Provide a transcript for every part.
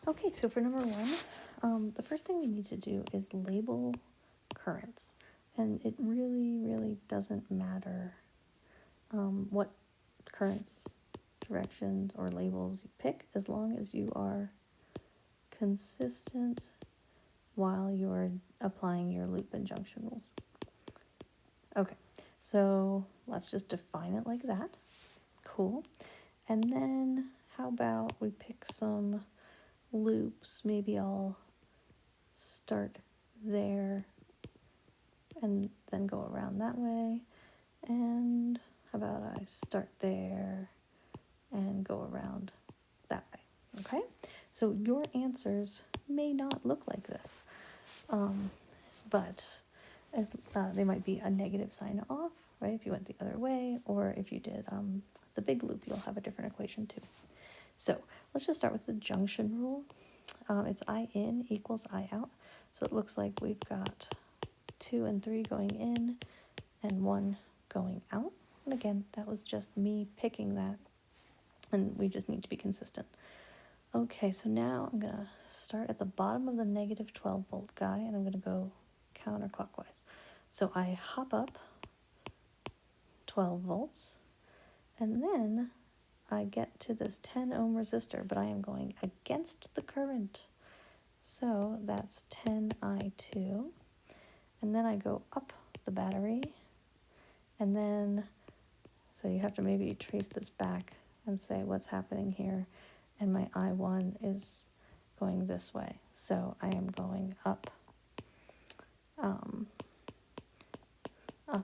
Okay, so for number one, the first thing we need to do is label currents. And it really doesn't matter what currents, directions, or labels you pick, as long as you are consistent while you're applying your loop and junction rules. Okay, so let's just define it like that. Cool. And then how about we pick some loops? Maybe I'll start there and then go around that way. And how about I start there and go around that way? Okay, so your answers may not look like this, but they might be a negative sign off, right? If you went the other way, or if you did the big loop, you'll have a different equation too. So let's just start with the junction rule. It's I in equals I out. So it looks like we've got 2 and 3 going in and 1 going out. And again, that was just me picking that, and we just need to be consistent. Okay, so now I'm going to start at the bottom of the negative 12 volt guy, and I'm going to go counterclockwise. So I hop up 12 volts, and then I get to this 10 ohm resistor, but I am going against the current. So that's 10I2. And then I go up the battery, and then, so you have to maybe trace this back and say what's happening here. And my I1 is going this way. So I am going up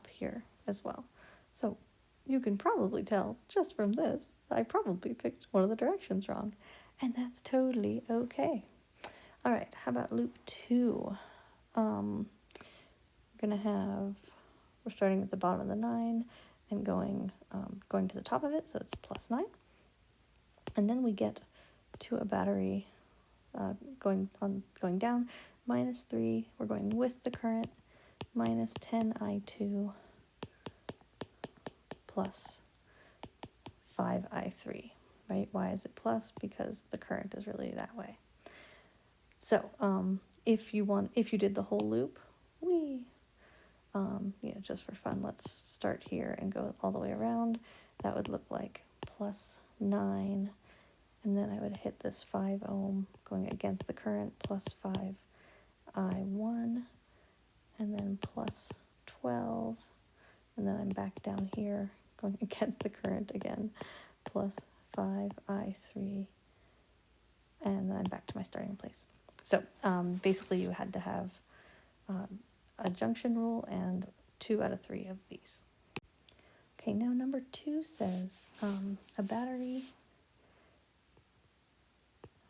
here as well. So you can probably tell just from this, I probably picked one of the directions wrong. And that's totally okay. All right, how about loop 2? We're starting at the bottom of the 9 and going to the top of it, so it's plus 9. And then we get to a battery going down, minus 3, we're going with the current, minus 10I2 plus 5I3, right? Why is it plus? Because the current is really that way. So if you did the whole loop, just for fun, let's start here and go all the way around. That would look like plus 9, and then I would hit this 5 ohm going against the current, plus 5I1, and then plus 12, and then I'm back down here going against the current again, plus 5I3, and then I'm back to my starting place. So basically you had to have a junction rule and 2 out of 3 of these. Okay, now number 2 says a battery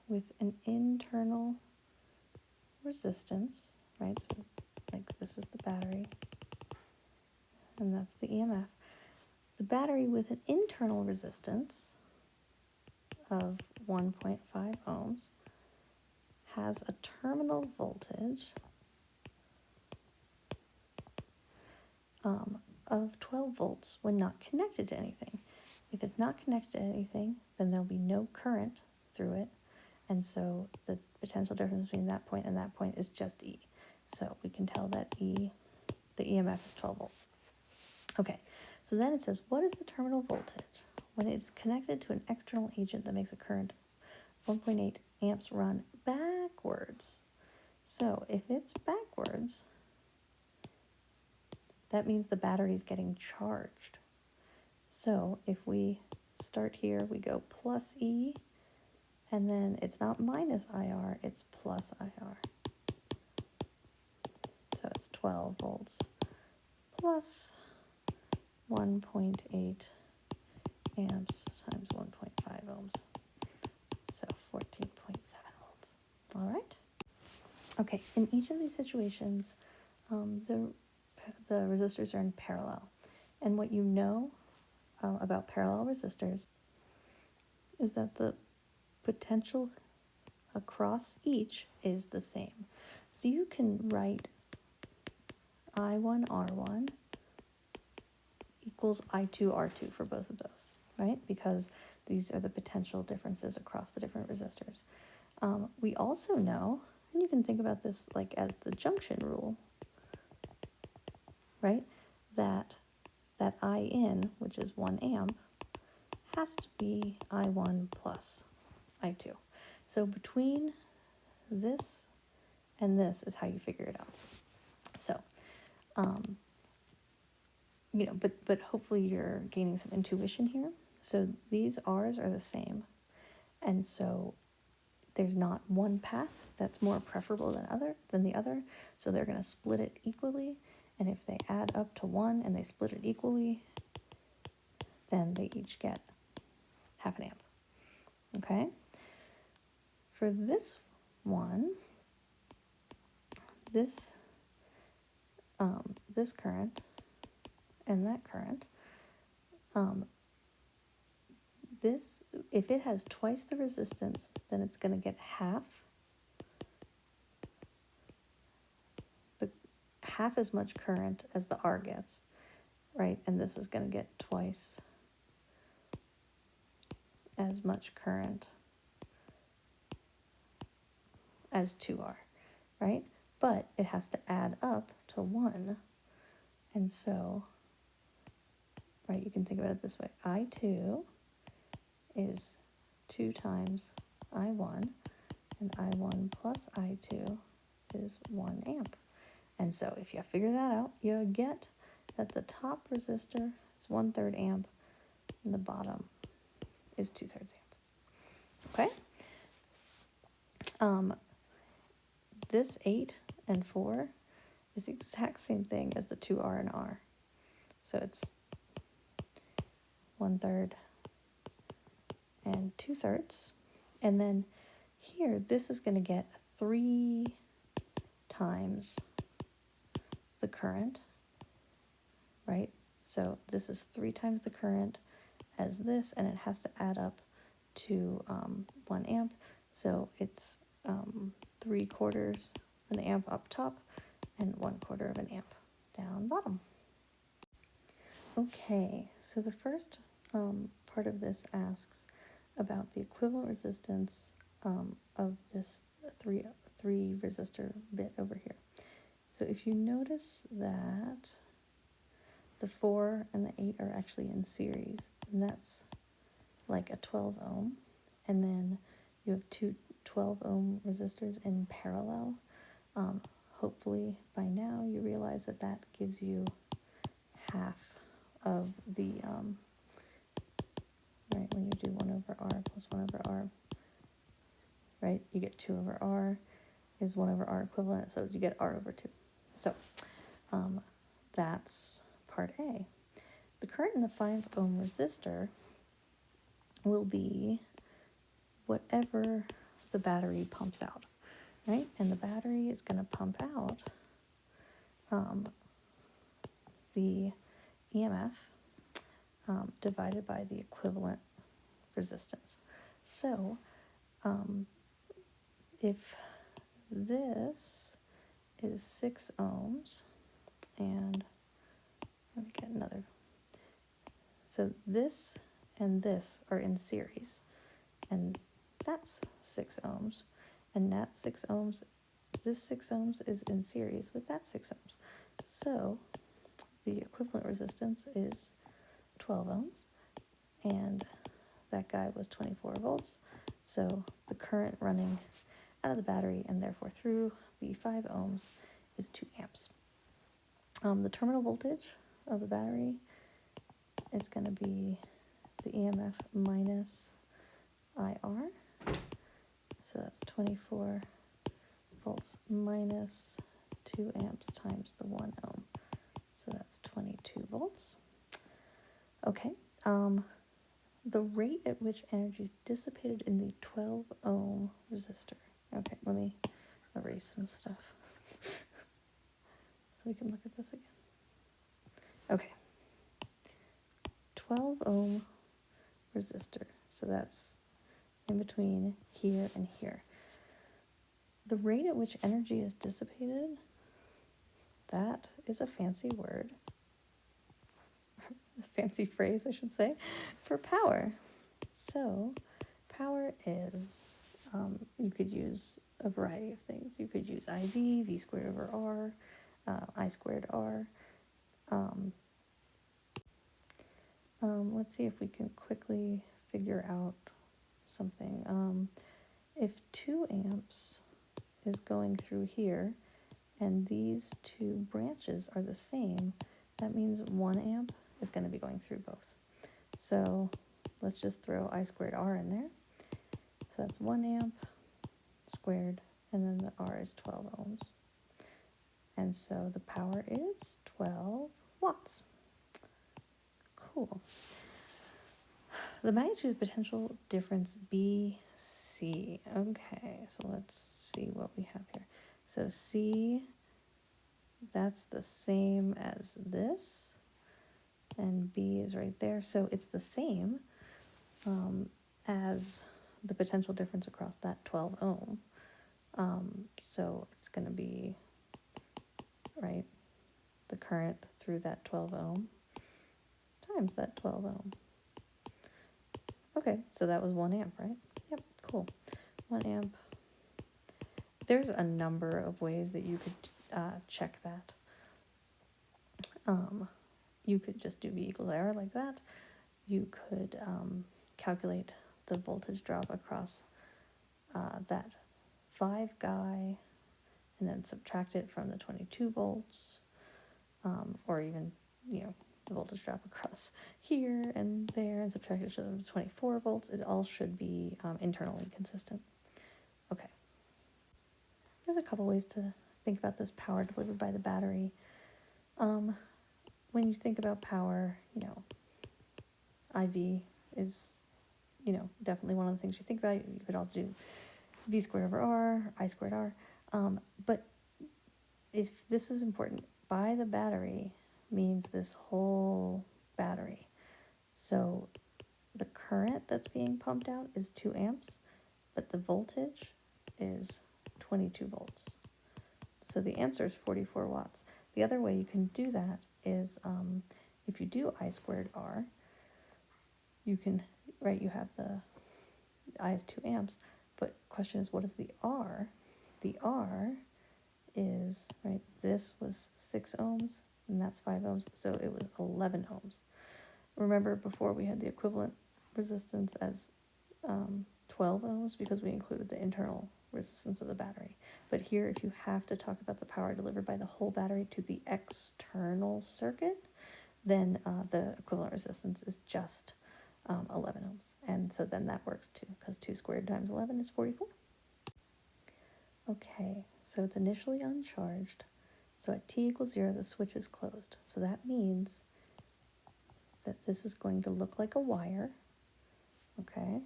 with an internal resistance, right? So like this is the battery, and that's the EMF. The battery with an internal resistance of 1.5 ohms has a terminal voltage of 12 volts when not connected to anything. If it's not connected to anything, then there'll be no current through it, and so the potential difference between that point and that point is just E. So we can tell that the EMF is 12 volts. Okay, so then it says, what is the terminal voltage when it's connected to an external agent that makes a current 1.8 amps run backwards? So if it's backwards, that means the battery's getting charged. So if we start here, we go plus E, and then it's not minus IR, it's plus IR. So it's 12 volts plus 1.8 amps times 1.5 ohms. So 14.7 volts. All right. Okay, in each of these situations, the resistors are in parallel. And what you know about parallel resistors is that the potential across each is the same. So you can write I1R1 equals I2R2 for both of those, right? Because these are the potential differences across the different resistors. We also know, and you can think about this like as the junction rule, right? That I in, which is 1 amp, has to be I1 plus I2. So between this and this is how you figure it out. So, but hopefully you're gaining some intuition here. So these R's are the same. And so there's not one path that's more preferable than the other. So they're going to split it equally. And if they add up to 1 and they split it equally, then they each get half an amp. Okay? For this one, this current and that current, this, if it has twice the resistance, then it's going to get half as much current as the R gets, right? And this is going to get twice as much current as 2R, right? But it has to add up to 1. And so, right, you can think about it this way. I2 is 2 times I1, and I1 plus I2 is 1 amp. And so if you figure that out, you get that the top resistor is 1/3 amp, and the bottom is 2/3 amp. Okay? This 8 and 4 is the exact same thing as the 2R and R. So it's 1/3 and 2/3. And then here, this is going to get 3 times the current, right? So this is 3 times the current as this, and it has to add up to 1 amp. So it's 3/4 of an amp up top and 1/4 of an amp down bottom. Okay, so the first part of this asks about the equivalent resistance of this three resistor bit over here. So if you notice that the 4 and the 8 are actually in series, then that's like a 12 ohm. And then you have 2 12 ohm resistors in parallel. Hopefully by now you realize that that gives you half of the, right, when you do 1/R plus 1/R, right, you get 2/R is 1/R equivalent, so you get R/2. So that's part A. The current in the 5 ohm resistor will be whatever the battery pumps out, right? And the battery is going to pump out the EMF divided by the equivalent resistance. So if this is 6 ohms, and let me get another. So this and this are in series, and that's 6 ohms, and that 6 ohms, this 6 ohms is in series with that 6 ohms. So the equivalent resistance is 12 ohms, and that guy was 24 volts. So the current running out of the battery and therefore through the 5 ohms is 2 amps. The terminal voltage of the battery is going to be the EMF minus IR. So that's 24 volts minus 2 amps times the 1 ohm. So that's 22 volts. Okay. The rate at which energy is dissipated in the 12 ohm resistor. Okay, let me erase some stuff so we can look at this again. Okay. 12 ohm resistor. So that's in between here and here. The rate at which energy is dissipated, that is a fancy word, a fancy phrase, I should say, for power. So power is you could use a variety of things. You could use IV, V squared over R, I squared R. Let's see if we can quickly figure out something. If 2 amps is going through here, and these 2 branches are the same, that means 1 amp is going to be going through both. So let's just throw I squared R in there. So that's 1 amp squared, and then the R is 12 ohms. And so the power is 12 watts. Cool. The magnitude of potential difference BC. Okay, so let's see what we have here. So C, that's the same as this, and B is right there. So it's the same as the potential difference across that 12 ohm. So it's going to be, right, the current through that 12 ohm times that 12 ohm. Okay, so that was 1 amp, right? Yep, cool. 1 amp. There's a number of ways that you could check that. You could just do V equals R like that. You could calculate the voltage drop across that 5 guy and then subtract it from the 22 volts, or even, the voltage drop across here and there and subtract it from the 24 volts. It all should be internally consistent. Okay. There's a couple ways to think about this power delivered by the battery. When you think about power, IV is, definitely one of the things you think about. You could also do V squared over R, I squared R. But if this is important, by the battery means this whole battery. So the current that's being pumped out is 2 amps, but the voltage is 22 volts. So the answer is 44 watts. The other way you can do that is if you do I squared R, you can, right, you have the I is 2 amps, but question is, what is the R? The R is, right, this was 6 ohms, and that's 5 ohms, so it was 11 ohms. Remember before we had the equivalent resistance as 12 ohms because we included the internal resistance of the battery. But here, if you have to talk about the power delivered by the whole battery to the external circuit, then the equivalent resistance is just 11 ohms. And so then that works too, because 2 squared times 11 is 44. Okay, so it's initially uncharged. So at t equals 0, the switch is closed. So that means that this is going to look like a wire, okay?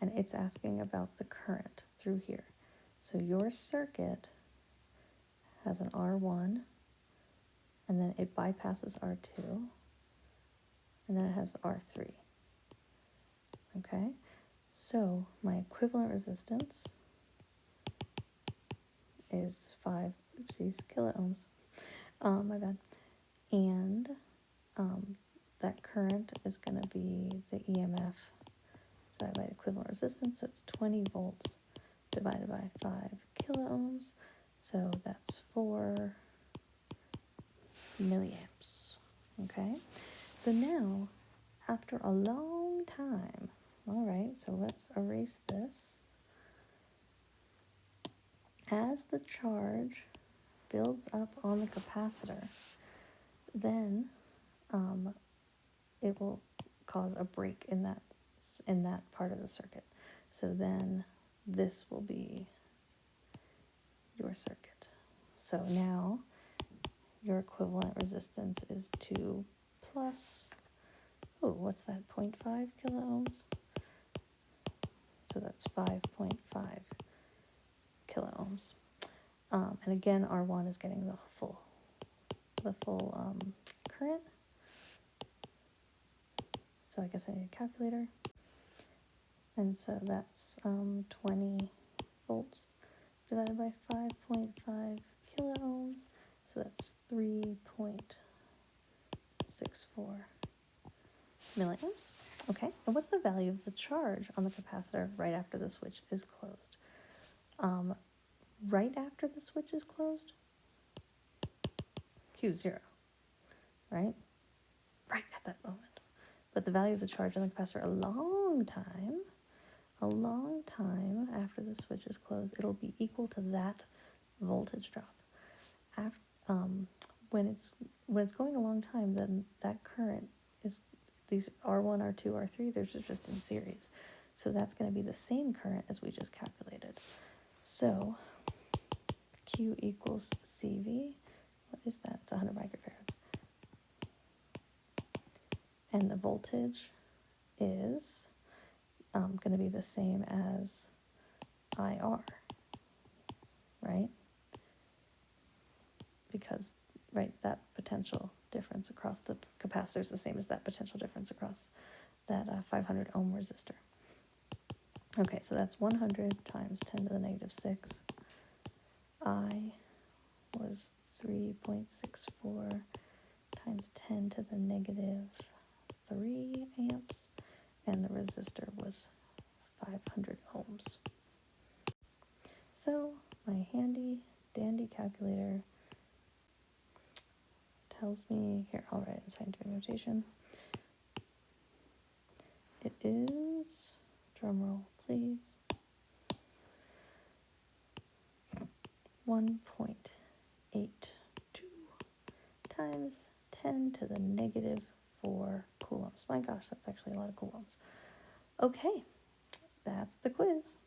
And it's asking about the current through here. So your circuit has an R1, and then it bypasses R2, and then it has R3, okay? So my equivalent resistance is 5, kilo ohms. My bad. And that current is going to be the EMF divided by equivalent resistance, so it's 20 volts divided by 5 kilo ohms, so that's 4 milliamps, okay? So now, after a long time, all right, so let's erase this. As the charge builds up on the capacitor, then it will cause a break in that part of the circuit. So then this will be your circuit. So now your equivalent resistance is 2 plus, what's that, 0.5 kilo ohms? So that's 5.5 kilo ohms. And again, R1 is getting the full current. So I guess I need a calculator. And so that's 20 volts divided by 5.5 kilo ohms. So that's 3.64 milliamps. Okay, and what's the value of the charge on the capacitor right after the switch is closed? right after the switch is closed, Q is 0, right? Right at that moment. But the value of the charge on the capacitor a long time after the switch is closed, it'll be equal to that voltage drop. After, when it's going a long time, then that current is, these R1, R2, R3, they're just in series. So that's going to be the same current as we just calculated. So Q equals CV. What is that? It's 100 microfarads. And the voltage is going to be the same as IR, right? Because, right, that potential difference across the capacitor is the same as that potential difference across that 500 ohm resistor. Okay, so that's 100 times 10 to the negative 6. I was 3.64 times 10 to the negative 3 amps, and the resistor was 500 ohms. So my handy dandy calculator tells me, here, I'll write it in scientific notation. It is, drum roll please, 1.82 times 10 to the negative 4 coulombs. My gosh, that's actually a lot of coulombs. Okay, that's the quiz.